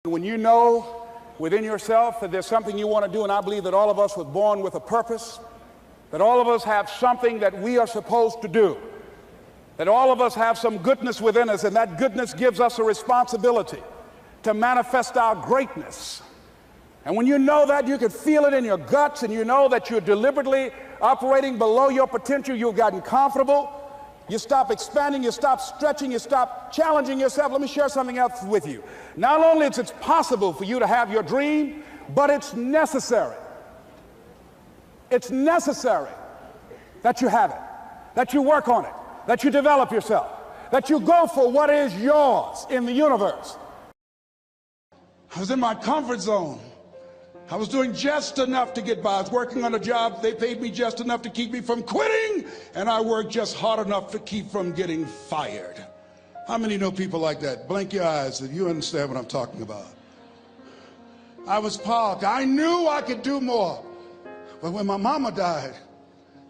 When you know within yourself that there's something you want to do, and I believe that all of us were born with a purpose, that all of us have something that we are supposed to do, that all of us have some goodness within us, and that goodness gives us a responsibility to manifest our greatness. And when you know that, you can feel it in your guts, and you know that you're deliberately operating below your potential, you've gotten comfortable, you stop expanding, you stop stretching, you stop challenging yourself. Let me share something else with you. Not only is it possible for you to have your dream, but it's necessary. It's necessary that you have it, that you work on it, that you develop yourself, that you go for what is yours in the universe. I was in my comfort zone. I was doing just enough to get by. I was working on a job. They paid me just enough to keep me from quitting, and I worked just hard enough to keep from getting fired. How many know people like that? Blink your eyes if you understand what I'm talking about. I was parked. I knew I could do more. But when my mama died,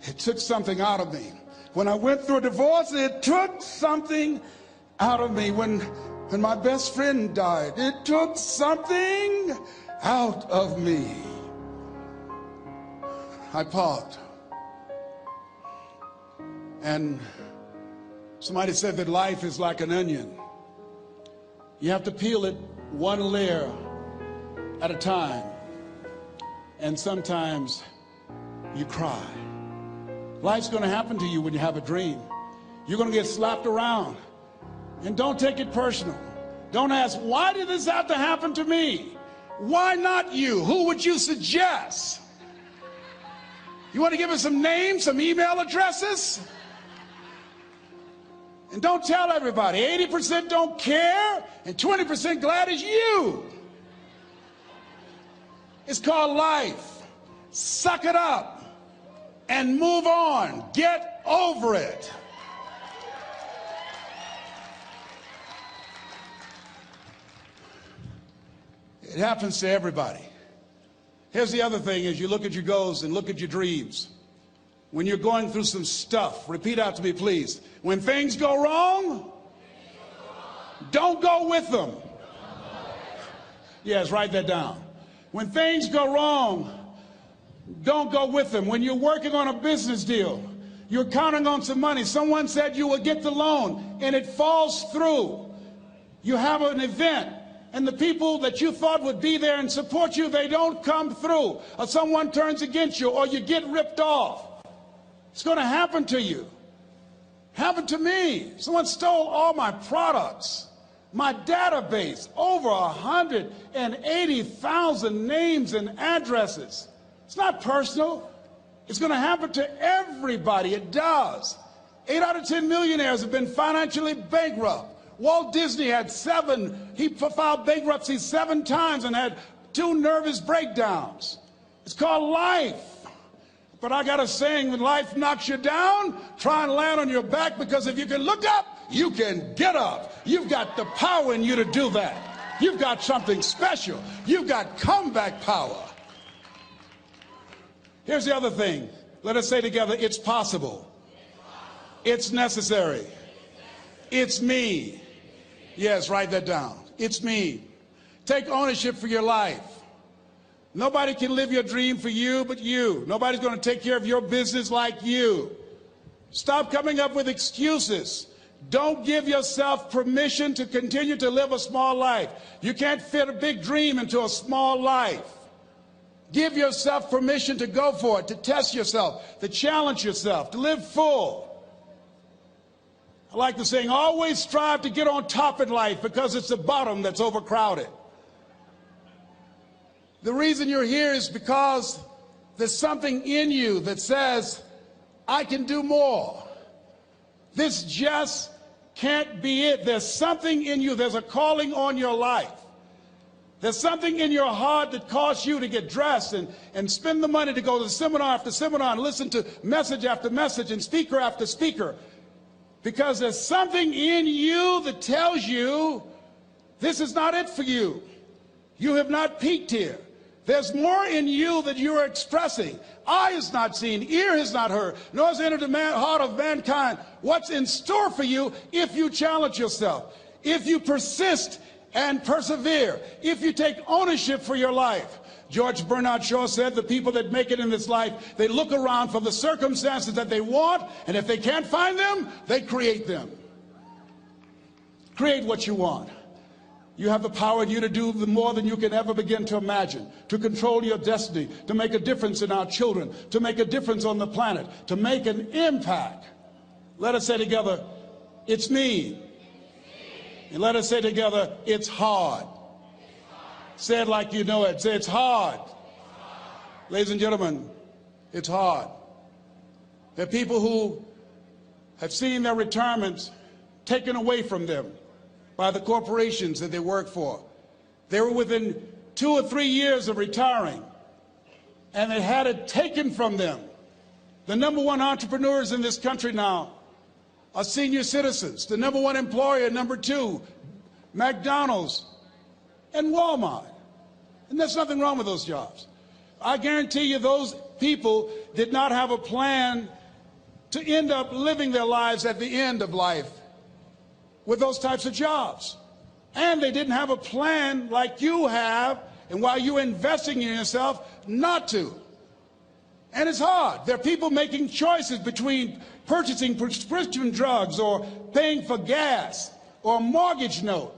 it took something out of me. When I went through a divorce, it took something out of me. When my best friend died, it took something out of me. I parked. And somebody said that life is like an onion. You have to peel it one layer at a time. And sometimes you cry. Life's going to happen to you when you have a dream. You're going to get slapped around. And don't take it personal. Don't ask, why did this have to happen to me? Why not you? Who would you suggest? You want to give us some names, some email addresses? And don't tell everybody. 80% don't care, and 20% glad it's you. It's called life. Suck it up and move on. Get over it. It happens to everybody. Here's the other thing: as you look at your goals and look at your dreams, when you're going through some stuff, repeat out to me, please. When things go wrong, don't go with them. Yes, write that down. When things go wrong, don't go with them. When you're working on a business deal, you're counting on some money. Someone said you will get the loan, and it falls through. You have an event, and the people that you thought would be there and support you, they don't come through. Or someone turns against you, or you get ripped off. It's going to happen to you. Happened to me. Someone stole all my products, my database, over 180,000 names and addresses. It's not personal. It's going to happen to everybody. It does. 8 out of 10 millionaires have been financially bankrupt. Walt Disney had he filed bankruptcy 7 times and had 2 nervous breakdowns. It's called life. But I got a saying: when life knocks you down, try and land on your back, because if you can look up, you can get up. You've got the power in you to do that. You've got something special. You've got comeback power. Here's the other thing. Let us say together, it's possible. It's necessary. It's me. Yes, write that down. It's me. Take ownership for your life. Nobody can live your dream for you but you. Nobody's going to take care of your business like you. Stop coming up with excuses. Don't give yourself permission to continue to live a small life. You can't fit a big dream into a small life. Give yourself permission to go for it, to test yourself, to challenge yourself, to live full. I like the saying, always strive to get on top in life, because it's the bottom that's overcrowded. The reason you're here is because there's something in you that says, I can do more. This just can't be it. There's something in you. There's a calling on your life. There's something in your heart that caused you to get dressed and spend the money to go to seminar after seminar and listen to message after message and speaker after speaker. Because there's something in you that tells you this is not it for you. You have not peaked here. There's more in you that you are expressing. Eye has not seen, ear has not heard, nor has entered the heart of mankind what's in store for you if you challenge yourself, if you persist and persevere. If you take ownership for your life. George Bernard Shaw said the people that make it in this life, they look around for the circumstances that they want, and if they can't find them, they create them. Create what you want. You have the power in you to do more than you can ever begin to imagine, to control your destiny, to make a difference in our children, to make a difference on the planet, to make an impact. Let us say together, it's me. And let us say together, it's hard. Say it like you know it. Say it's hard. Ladies and gentlemen, it's hard. There are people who have seen their retirements taken away from them by the corporations that they work for. They were within 2 or 3 years of retiring, and they had it taken from them. The #1 entrepreneurs in this country now are senior citizens. The #1 employer, #2, McDonald's and Walmart. And there's nothing wrong with those jobs. I guarantee you those people did not have a plan to end up living their lives at the end of life with those types of jobs. And they didn't have a plan like you have, and while you're investing in yourself, not to. And it's hard. There are people making choices between purchasing prescription drugs or paying for gas or a mortgage note.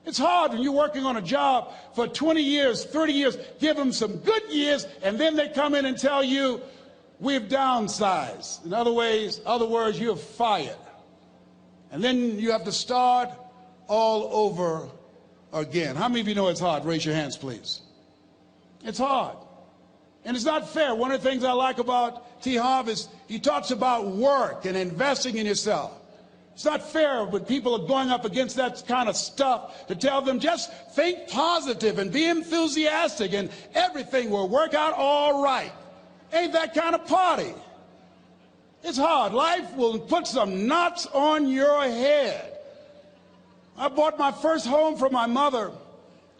It's hard when you're working on a job for 20 years, 30 years, give them some good years, and then they come in and tell you, we've downsized. In other words, you're fired. And then you have to start all over again. How many of you know it's hard? Raise your hands, please. It's hard. And it's not fair. One of the things I like about T. Harv is he talks about work and investing in yourself. It's not fair when people are going up against that kind of stuff to tell them just think positive and be enthusiastic and everything will work out all right. Ain't that kind of party. It's hard. Life will put some knots on your head. I bought my first home for my mother.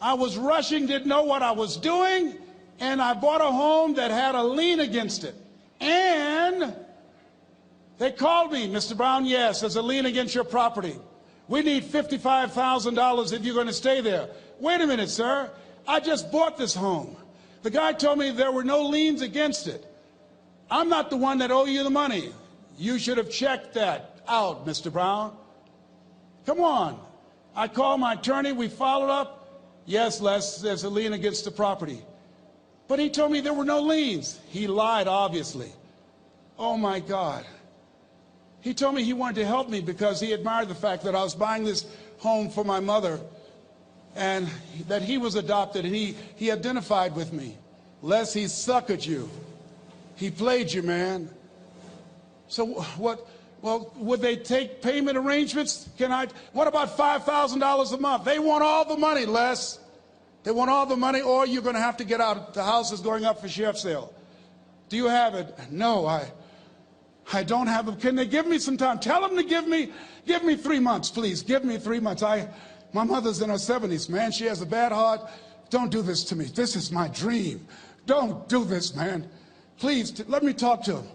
I was rushing, didn't know what I was doing, and I bought a home that had a lien against it. And they called me, Mr. Brown, yes, there's a lien against your property. We need $55,000 if you're going to stay there. Wait a minute, sir. I just bought this home. The guy told me there were no liens against it. I'm not the one that owe you the money. You should have checked that out, Mr. Brown. Come on. I called my attorney. We followed up. Yes, Les, there's a lien against the property. But he told me there were no liens. He lied, obviously. Oh, my God. He told me he wanted to help me because he admired the fact that I was buying this home for my mother and that he was adopted, and he identified with me. Les, he suckered you. He played you, man. So what? Well, would they take payment arrangements? What about $5,000 a month? They want all the money, Les. They want all the money, or you're going to have to get out. The house is going up for sheriff sale. Do you have it? No, I don't have it. Can they give me some time? Tell them to give me 3 months, please. Give me 3 months. My mother's in her 70s, man. She has a bad heart. Don't do this to me. This is my dream. Don't do this, man. Please, let me talk to them.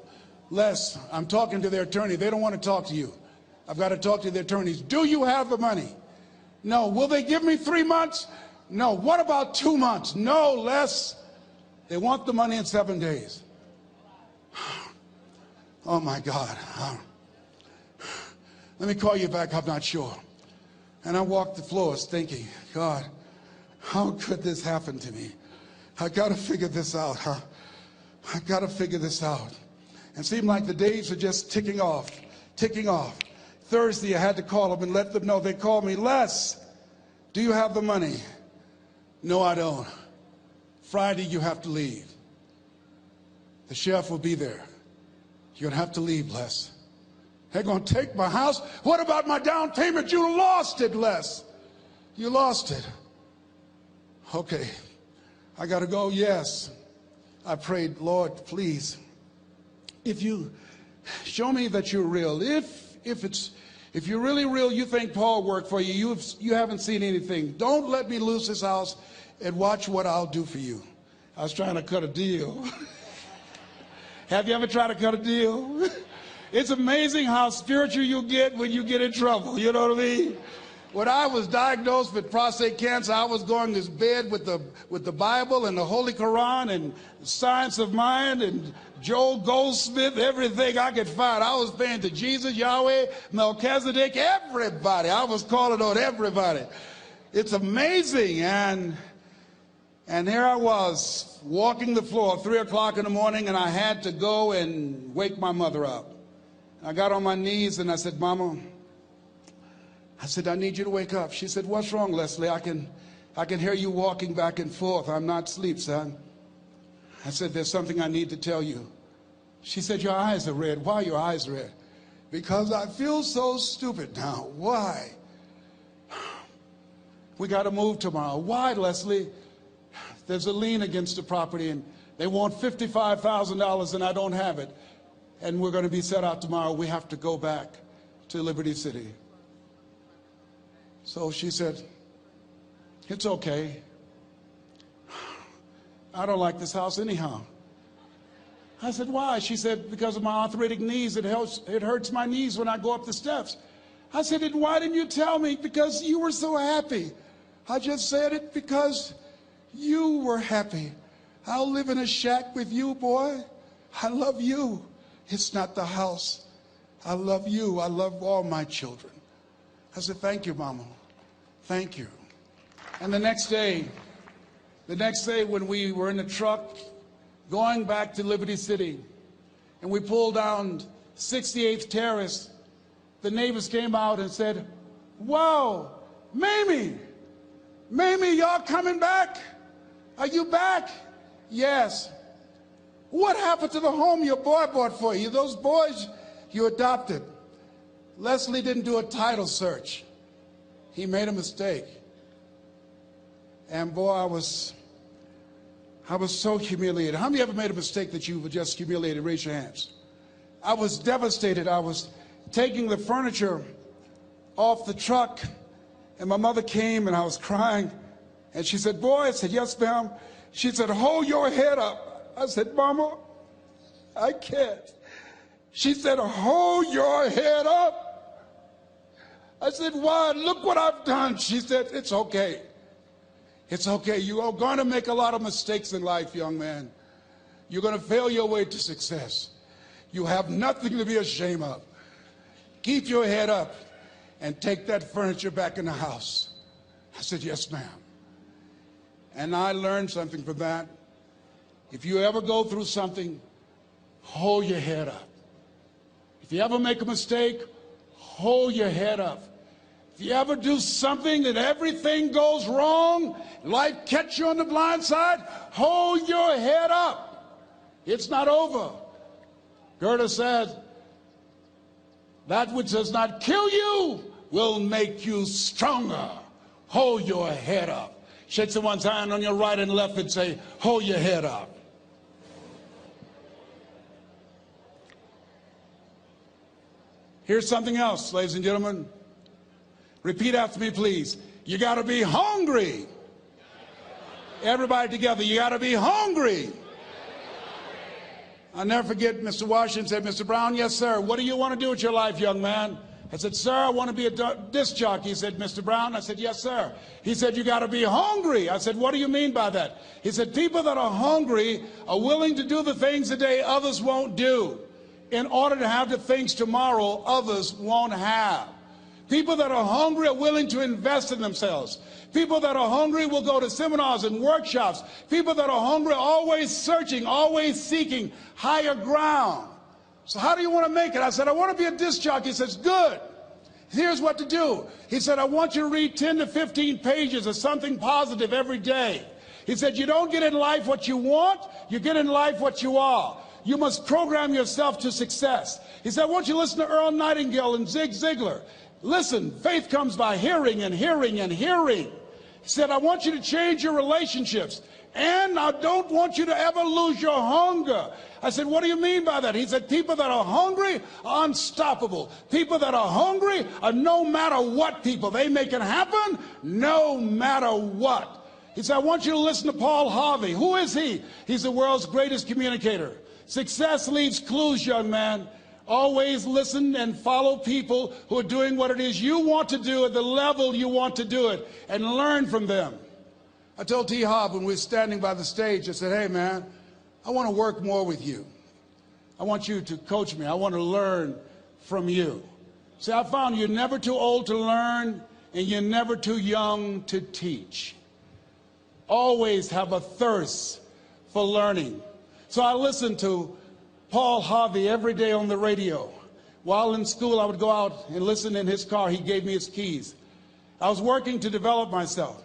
Les, I'm talking to their attorney. They don't want to talk to you. I've got to talk to their attorneys. Do you have the money? No. Will they give me 3 months? No. What about 2 months? No, Les. They want the money in 7 days. Oh, my God. Let me call you back. I'm not sure. And I walked the floors thinking, God, how could this happen to me? I got to figure this out, huh? I got to figure this out. And it seemed like the days were just ticking off, ticking off. Thursday, I had to call them and let them know. They called me, Les, do you have the money? No, I don't. Friday, you have to leave. The sheriff will be there. You're going to have to leave, Les. They're going to take my house. What about my down payment? You lost it, Les. You lost it. Okay. I got to go. Yes. I prayed, Lord, please, if you show me that you're real, if you're really real, you think Paul worked for you, you haven't seen anything. Don't let me lose this house and watch what I'll do for you. I was trying to cut a deal. Have you ever tried to cut a deal? It's amazing how spiritual you get when you get in trouble. You know what I mean? When I was diagnosed with prostate cancer, I was going to bed with the Bible and the Holy Quran and Science of Mind and Joel Goldsmith, everything I could find. I was praying to Jesus, Yahweh, Melchizedek, everybody. I was calling on everybody. It's amazing. And here I was walking the floor at 3 o'clock in the morning, and I had to go and wake my mother up. I got on my knees and I said, Mama, I said, I need you to wake up. She said, what's wrong, Leslie? I can hear you walking back and forth. I'm not asleep, son. I said, there's something I need to tell you. She said, your eyes are red. Why are your eyes red? Because I feel so stupid now. Why? We got to move tomorrow. Why, Leslie? There's a lien against the property, and they want $55,000, and I don't have it. And we're going to be set out tomorrow. We have to go back to Liberty City. So she said, it's okay. I don't like this house anyhow. I said, why? She said, because of my arthritic knees, it hurts my knees when I go up the steps. I said, and why didn't you tell me? Because you were so happy. I just said it because you were happy. I'll live in a shack with you, boy. I love you. It's not the house. I love you. I love all my children. I said, thank you, Mama. Thank you. And the next day when we were in the truck going back to Liberty City, and we pulled down 68th Terrace, the neighbors came out and said, wow, Mamie, y'all coming back? Are you back? Yes. What happened to the home your boy bought for you? Those boys you adopted. Leslie didn't do a title search. He made a mistake. And boy, I was so humiliated. How many ever made a mistake that you were just humiliated? Raise your hands. I was devastated. I was taking the furniture off the truck, and my mother came, and I was crying. And she said, boy, I said, yes, ma'am. She said, hold your head up. I said, Mama, I can't. She said, hold your head up. I said, why? Look what I've done. She said, it's okay. It's okay. You are going to make a lot of mistakes in life, young man. You're going to fail your way to success. You have nothing to be ashamed of. Keep your head up and take that furniture back in the house. I said, yes, ma'am. And I learned something from that. If you ever go through something, hold your head up. If you ever make a mistake, hold your head up. If you ever do something that everything goes wrong, life catch you on the blind side, hold your head up. It's not over. Goethe said, that which does not kill you will make you stronger. Hold your head up. Shake someone's hand on your right and left and say, hold your head up. Here's something else, ladies and gentlemen. Repeat after me, please. You got to be hungry. Everybody together, you got to be hungry. I'll never forget Mr. Washington said, Mr. Brown, yes, sir. What do you want to do with your life, young man? I said, sir, I want to be a disc jockey. He said, Mr. Brown? I said, yes, sir. He said, you got to be hungry. I said, what do you mean by that? He said, people that are hungry are willing to do the things today others won't do in order to have the things tomorrow others won't have. People that are hungry are willing to invest in themselves. People that are hungry will go to seminars and workshops. People that are hungry are always searching, always seeking higher ground. So how do you want to make it? I said, I want to be a disc jockey. He says, good. Here's what to do. He said, I want you to read 10 to 15 pages of something positive every day. He said, you don't get in life what you want, you get in life what you are. You must program yourself to success. He said, I want you to listen to Earl Nightingale and Zig Ziglar. Listen, faith comes by hearing and hearing and hearing. He said, I want you to change your relationships. And I don't want you to ever lose your hunger. I said, what do you mean by that? He said, people that are hungry are unstoppable. People that are hungry are no matter what people. They make it happen no matter what. He said, I want you to listen to Paul Harvey. Who is he? He's the world's greatest communicator. Success leaves clues, young man. Always listen and follow people who are doing what it is you want to do at the level you want to do it, and learn from them. I told T. Hobb when we were standing by the stage, I said, hey man, I want to work more with you. I want you to coach me. I want to learn from you. See, I found you're never too old to learn, and you're never too young to teach. Always have a thirst for learning. So I listened to Paul Harvey every day on the radio. While in school, I would go out and listen in his car. He gave me his keys. I was working to develop myself.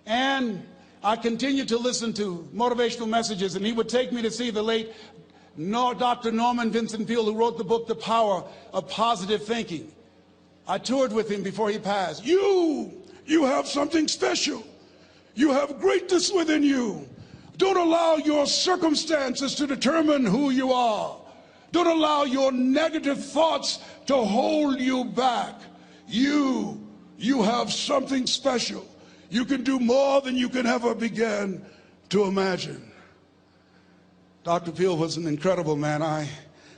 And I continued to listen to motivational messages, and he would take me to see the late Dr. Norman Vincent Peale, who wrote the book, The Power of Positive Thinking. I toured with him before he passed. You have something special. You have greatness within you. Don't allow your circumstances to determine who you are. Don't allow your negative thoughts to hold you back. You have something special. You can do more than you can ever begin to imagine. Dr. Peale was an incredible man. I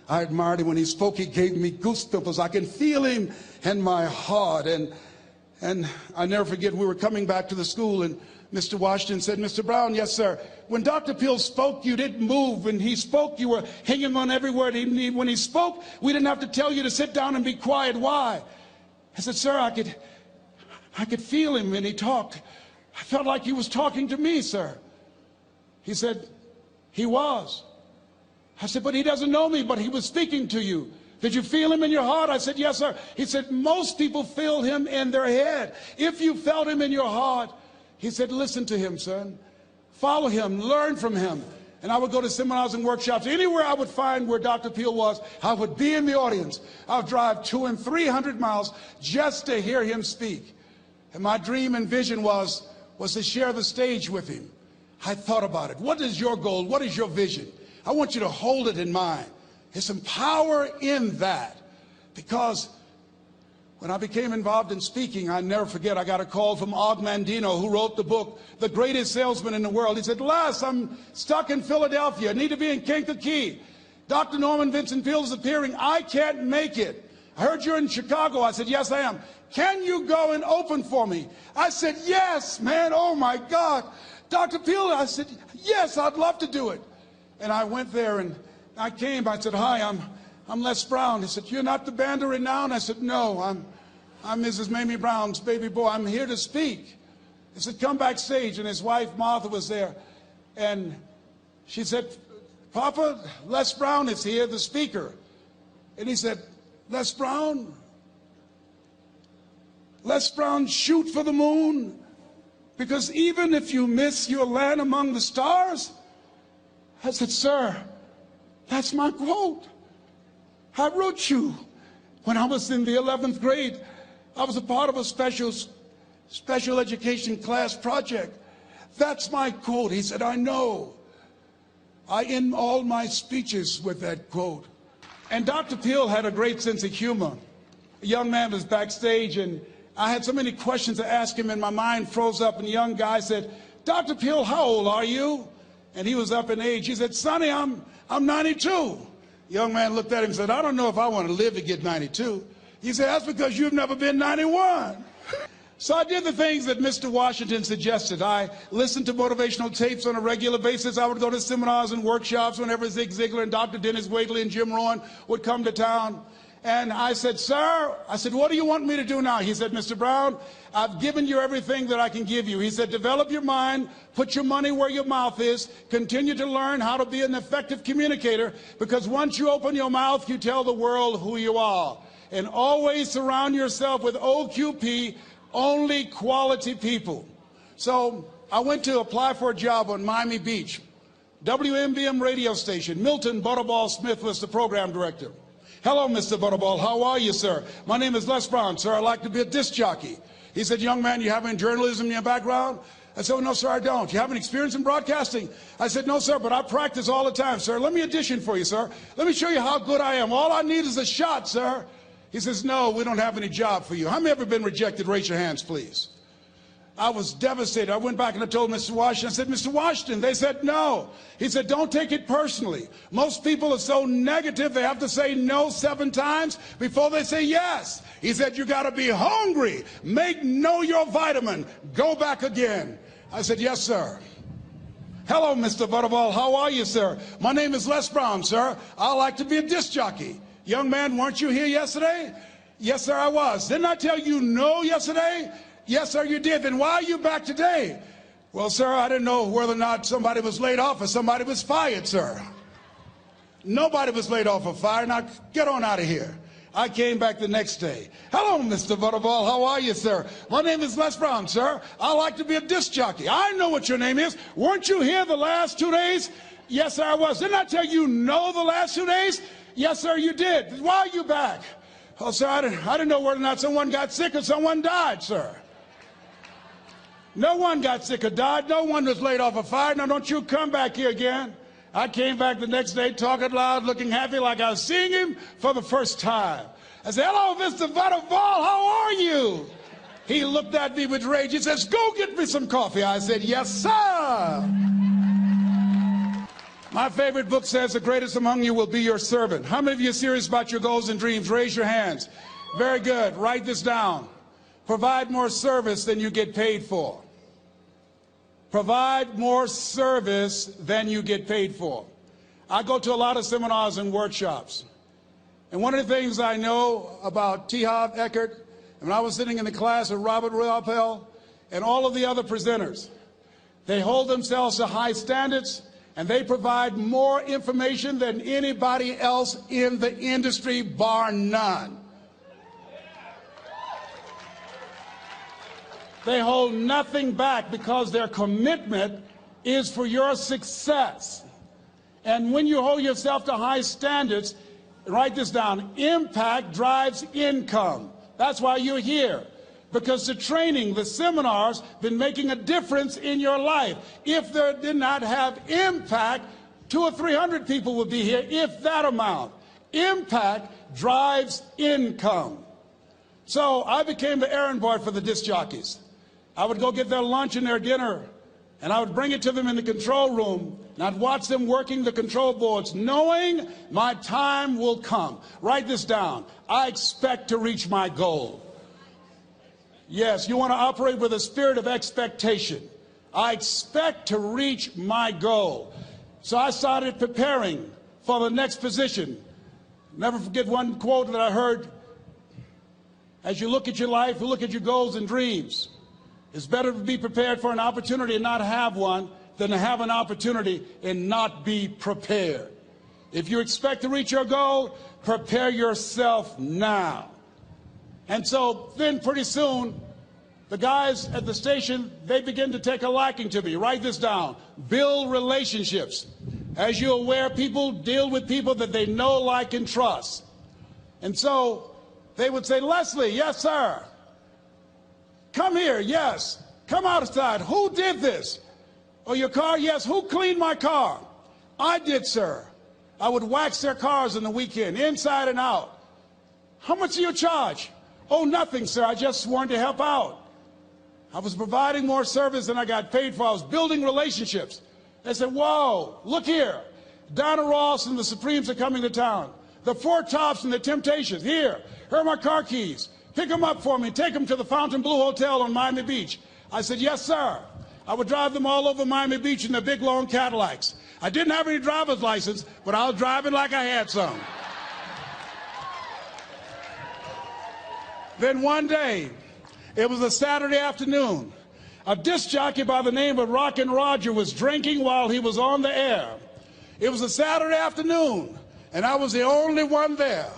admired him. When he spoke, he gave me goosebumps. I can feel him in my heart. And I never forget, we were coming back to the school, and Mr. Washington said, Mr. Brown, yes, sir. When Dr. Peale spoke, you didn't move. When he spoke, you were hanging on every word. When he spoke, we didn't have to tell you to sit down and be quiet. Why? I said, sir, I could feel him when he talked. I felt like he was talking to me, sir. He said, he was. I said, but he doesn't know me, but he was speaking to you. Did you feel him in your heart? I said, yes, sir. He said, most people feel him in their head. If you felt him in your heart, he said, listen to him, son. Follow him, learn from him. And I would go to seminars and workshops. Anywhere I would find where Dr. Peale was, I would be in the audience. I would drive 200 and 300 miles just to hear him speak. And my dream and vision was to share the stage with him. I thought about it. What is your goal? What is your vision? I want you to hold it in mind. There's some power in that. Because when I became involved in speaking, I never forget, I got a call from Og Mandino, who wrote the book, The Greatest Salesman in the World. He said, Les, I'm stuck in Philadelphia. I need to be in Kankakee. Dr. Norman Vincent Peale is appearing. I can't make it. I heard you're in Chicago. I said, yes, I am. Can you go and open for me? I said, yes, man. Oh, my God. Dr. Peale, I said, yes, I'd love to do it. And I went there, and I came. I said, hi, I'm Les Brown. He said, you're not the band of renown? I said, no, I'm Mrs. Mamie Brown's baby boy. I'm here to speak. He said, come backstage. And his wife, Martha, was there. And she said, Papa, Les Brown is here, the speaker. And he said, Les Brown, shoot for the moon. Because even if you miss, you'll land among the stars. I said, sir, that's my quote. I wrote you when I was in the 11th grade. I was a part of a special education class project. That's my quote. He said, I know. I end all my speeches with that quote. And Dr. Peale had a great sense of humor. A young man was backstage, and I had so many questions to ask him, and my mind froze up, and the young guy said, Dr. Peale, how old are you? And he was up in age. He said, Sonny, I'm 92. The young man looked at him and said, I don't know if I want to live to get 92. He said, that's because you've never been 91. So I did the things that Mr. Washington suggested. I listened to motivational tapes on a regular basis. I would go to seminars and workshops whenever Zig Ziglar and Dr. Dennis Waitley and Jim Rohn would come to town. And I said, sir, what do you want me to do now? He said, Mr. Brown, I've given you everything that I can give you. He said, develop your mind, put your money where your mouth is, continue to learn how to be an effective communicator, because once you open your mouth, you tell the world who you are. And always surround yourself with OQP, only quality people. So I went to apply for a job on Miami Beach. WMBM radio station. Milton Butterball Smith was the program director. Hello, Mr. Butterball. How are you, sir? My name is Les Brown, sir. I'd like to be a disc jockey. He said, young man, you have any journalism in your background? I said, oh, no, sir, I don't. You have any experience in broadcasting? I said, no, sir, but I practice all the time, sir. Let me audition for you, sir. Let me show you how good I am. All I need is a shot, sir. He says, no, we don't have any job for you. How many ever been rejected? Raise your hands, please. I was devastated. I went back and I told Mr. Washington, I said, Mr. Washington, they said no. He said, don't take it personally. Most people are so negative, they have to say no 7 times before they say yes. He said, you got to be hungry. Know your vitamin. Go back again. I said, yes, sir. Hello, Mr. Butterball. How are you, sir? My name is Les Brown, sir. I like to be a disc jockey. Young man, weren't you here yesterday? Yes, sir, I was. Didn't I tell you no yesterday? Yes, sir, you did. Then why are you back today? Well, sir, I didn't know whether or not somebody was laid off or somebody was fired, sir. Nobody was laid off or fired. Now, get on out of here. I came back the next day. Hello, Mr. Butterball. How are you, sir? My name is Les Brown, sir. I like to be a disc jockey. I know what your name is. Weren't you here the last 2 days? Yes, sir, I was. Didn't I tell you no the last 2 days? Yes, sir, you did. Why are you back? Oh, sir, I didn't know whether or not someone got sick or someone died, sir. No one got sick or died. No one was laid off or fired. Now, don't you come back here again. I came back the next day talking loud, looking happy like I was seeing him for the first time. I said, hello, Mr. Butterball, how are you? He looked at me with rage. He says, go get me some coffee. I said, yes, sir. My favorite book says, the greatest among you will be your servant. How many of you are serious about your goals and dreams? Raise your hands. Very good. Write this down. Provide more service than you get paid for. Provide more service than you get paid for. I go to a lot of seminars and workshops. And one of the things I know about T. Harv Eckert, and when I was sitting in the class with Robert Ruppel and all of the other presenters, they hold themselves to high standards and they provide more information than anybody else in the industry, bar none. They hold nothing back because their commitment is for your success. And when you hold yourself to high standards, write this down, impact drives income. That's why you're here. Because the training, the seminars, been making a difference in your life. If they did not have impact, 200 or 300 people would be here, if that amount. Impact drives income. So I became the errand boy for the disc jockeys. I would go get their lunch and their dinner, and I would bring it to them in the control room, and I'd watch them working the control boards, knowing my time will come. Write this down. I expect to reach my goal. Yes, you want to operate with a spirit of expectation. I expect to reach my goal. So I started preparing for the next position. Never forget one quote that I heard. As you look at your life, you look at your goals and dreams. It's better to be prepared for an opportunity and not have one than to have an opportunity and not be prepared. If you expect to reach your goal, prepare yourself now. And so then pretty soon, the guys at the station, they begin to take a liking to me. Write this down. Build relationships. As you're aware, people deal with people that they know, like, and trust. And so they would say, Leslie, yes, sir. Come here, yes. Come outside. Who did this? Oh, your car? Yes. Who cleaned my car? I did, sir. I would wax their cars on the weekend, inside and out. How much do you charge? Oh, nothing, sir. I just wanted to help out. I was providing more service than I got paid for. I was building relationships. They said, whoa, look here. Donna Ross and the Supremes are coming to town. The Four Tops and the Temptations. Here are my car keys. Pick them up for me. Take them to the Fontainebleau Hotel on Miami Beach. I said, yes, sir. I would drive them all over Miami Beach in their big, long Cadillacs. I didn't have any driver's license, but I was driving like I had some. Then one day, it was a Saturday afternoon, a disc jockey by the name of Rockin' Roger was drinking while he was on the air. It was a Saturday afternoon, and I was the only one there.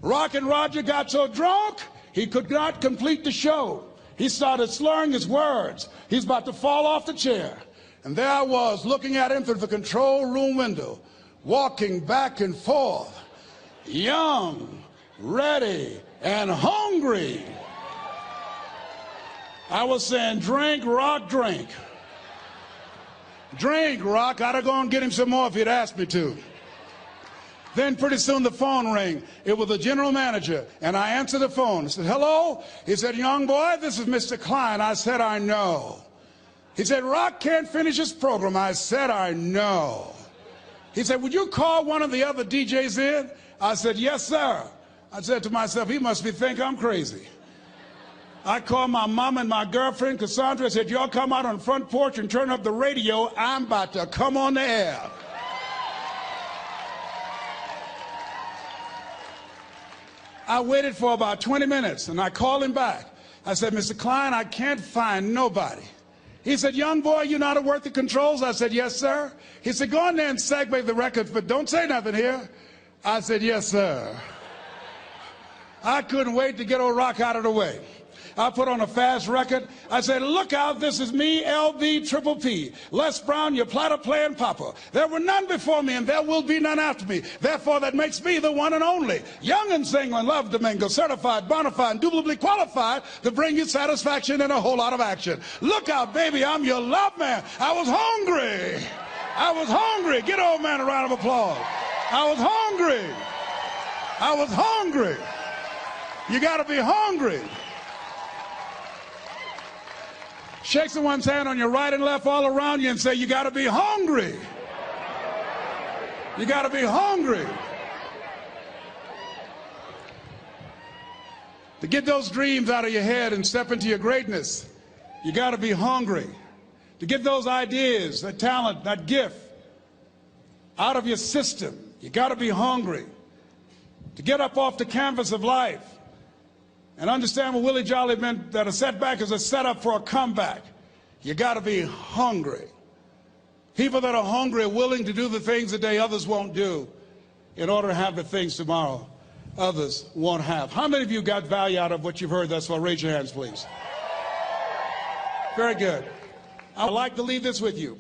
Rockin' Roger got so drunk, he could not complete the show. He started slurring his words. He's about to fall off the chair. And there I was, looking at him through the control room window, walking back and forth, young, ready, and hungry. I was saying, drink, Rock, drink. Drink, Rock. I'd have gone and get him some more if he'd asked me to. Then pretty soon the phone rang. It was the general manager, and I answered the phone. I said, hello? He said, young boy, this is Mr. Klein. I said, I know. He said, Rock can't finish his program. I said, I know. He said, would you call one of the other DJs in? I said, yes, sir. I said to myself, he must think I'm crazy. I called my mom and my girlfriend, Cassandra. I said, y'all come out on the front porch and turn up the radio. I'm about to come on the air. I waited for about 20 minutes, and I called him back. I said, Mr. Klein, I can't find nobody. He said, young boy, you know how to work the controls? I said, yes, sir. He said, go in there and segue the record, but don't say nothing here. I said, yes, sir. I couldn't wait to get old Rock out of the way. I put on a fast record. I said, look out, this is me, LB Triple P. Les Brown, your platter playing papa. There were none before me, and there will be none after me. Therefore, that makes me the one and only. Young and single and love Domingo, certified, bona fide, indubitably qualified to bring you satisfaction and a whole lot of action. Look out, baby, I'm your love man. I was hungry. I was hungry. Get old man a round of applause. I was hungry. I was hungry. You got to be hungry. Shake someone's hand on your right and left all around you and say, you got to be hungry. You got to be hungry. To get those dreams out of your head and step into your greatness, you got to be hungry. To get those ideas, that talent, that gift out of your system, you got to be hungry. To get up off the canvas of life and understand what Willie Jolly meant, that a setback is a setup for a comeback. You got to be hungry. People that are hungry are willing to do the things today others won't do in order to have the things tomorrow others won't have. How many of you got value out of what you've heard thus far? Raise your hands, please. Very good. I'd like to leave this with you.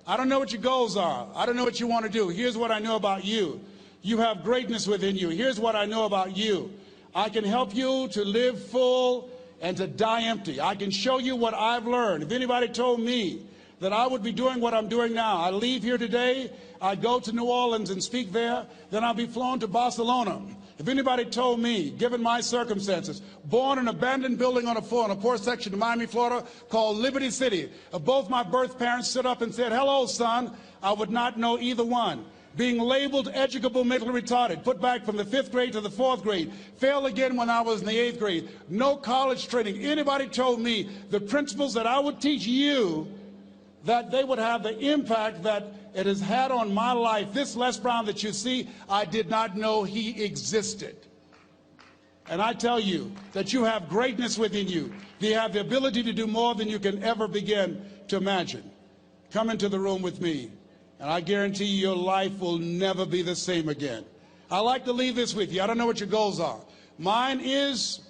I don't know what your goals are. I don't know what you want to do. Here's what I know about you. You have greatness within you. Here's what I know about you. I can help you to live full and to die empty. I can show you what I've learned. If anybody told me that I would be doing what I'm doing now, I leave here today, I go to New Orleans and speak there, then I'll be flown to Barcelona. If anybody told me, given my circumstances, born in an abandoned building on a poor section of Miami, Florida, called Liberty City, both my birth parents stood up and said, hello, son, I would not know either one. Being labeled educable mentally retarded, put back from the 5th grade to the 4th grade, failed again when I was in the 8th grade, no college training. Anybody told me the principles that I would teach you, that they would have the impact that it has had on my life. This Les Brown that you see, I did not know he existed. And I tell you that you have greatness within you. You have the ability to do more than you can ever begin to imagine. Come into the room with me. And I guarantee you your life will never be the same again. I like to leave this with you. I don't know what your goals are. Mine is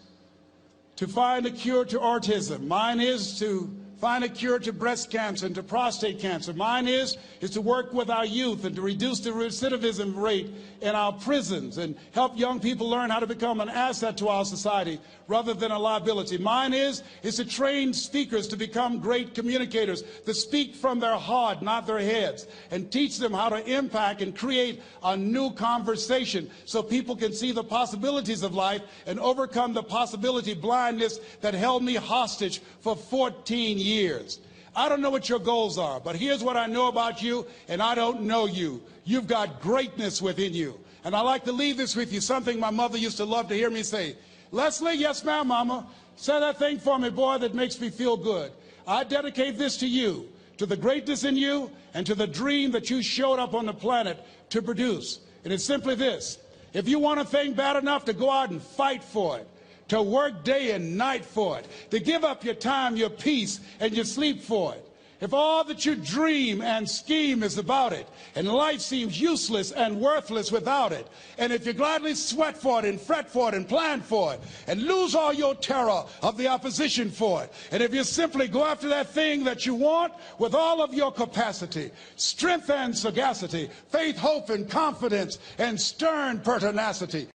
to find a cure to autism. Mine is to find a cure to breast cancer and to prostate cancer. Mine is to work with our youth and to reduce the recidivism rate in our prisons and help young people learn how to become an asset to our society rather than a liability. Mine is to train speakers to become great communicators, to speak from their heart, not their heads, and teach them how to impact and create a new conversation so people can see the possibilities of life and overcome the possibility blindness that held me hostage for 14 years. I don't know what your goals are, but here's what I know about you, and I don't know you. You've got greatness within you. And I like to leave this with you, something my mother used to love to hear me say. Leslie, yes ma'am, mama. Say that thing for me, boy, that makes me feel good. I dedicate this to you, to the greatness in you, and to the dream that you showed up on the planet to produce. And it's simply this. If you want a thing bad enough to go out and fight for it, to work day and night for it, to give up your time, your peace, and your sleep for it. If all that you dream and scheme is about it, and life seems useless and worthless without it, and if you gladly sweat for it and fret for it and plan for it, and lose all your terror of the opposition for it, and if you simply go after that thing that you want with all of your capacity, strength and sagacity, faith, hope, and confidence, and stern pertinacity,